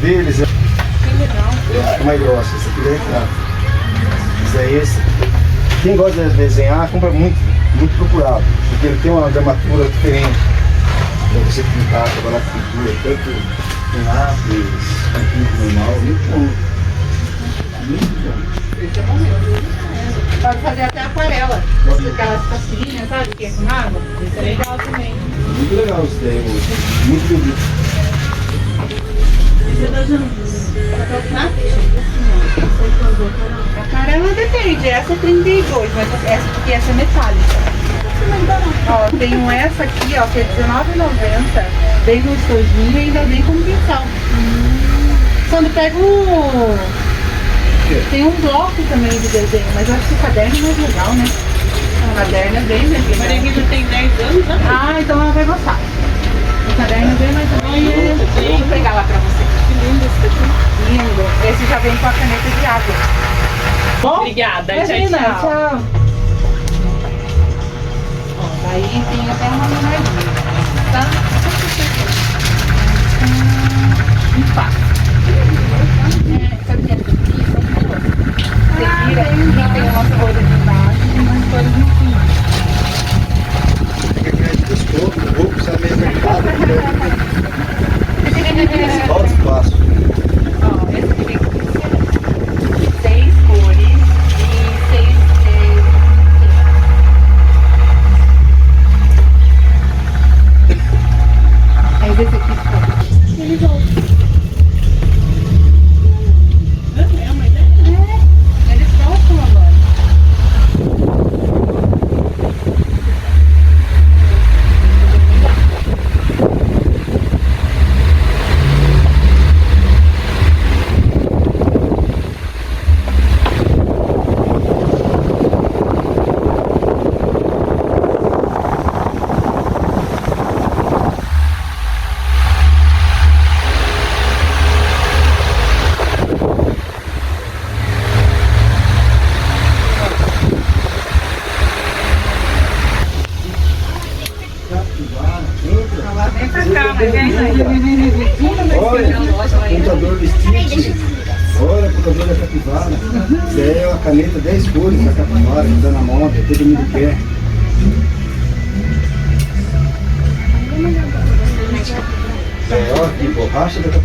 deles é mais grossa. Esse aqui é retrato. Esse é esse. Quem gosta de desenhar, compra muito, muito procurado. Porque ele tem uma gramatura diferente. Pra você pintar, trabalhar com pintura, tanto em lápis, com pinto normal, muito bom. Muito bom. Esse é bom mesmo. Pode fazer até aquarela. Aquelas pastilhinhas, sabe? Que é com água. Isso é legal também. Muito legal isso daí, muito bonito. Aquarela depende, essa é 32, mas essa é metálica. Ó, tenho essa aqui, ó, que é R$19,90. Vem no estojinho e ainda vem com pincel. Quando pego tem um bloco também de desenho, mas eu acho que o caderno é mais legal, né? O caderno é bem melhor. A Maria Rita tem 10 anos, né? Ah, então ela vai gostar. O caderno é bem mais legal. Vou pegar lá pra você. Que lindo esse daqui. Lindo. Esse já vem com a caneta de água. Bom? Obrigada, Imagina, tchau. tchau. Ó, daí tem até uma menorzinha, tá? Impacto. Sabe que é isso? Você vira e tem uma folha de baixo e umas folhas no fim. Tem que acreditar os poucos, o roubo precisa meio mercado. Olha o espaço. Ó, esse aqui vem com 6 cores e 6 Aí esse aqui ficou. Ele volta. Eles trocam agora. Vem pra cá, mas vem aí. Olha, contador de Stitch. Olha, contador da capivara. Isso aí é uma caneta 10 cores da capivara, que tá na moda, todo mundo quer. É, olha aqui, borracha da capivara.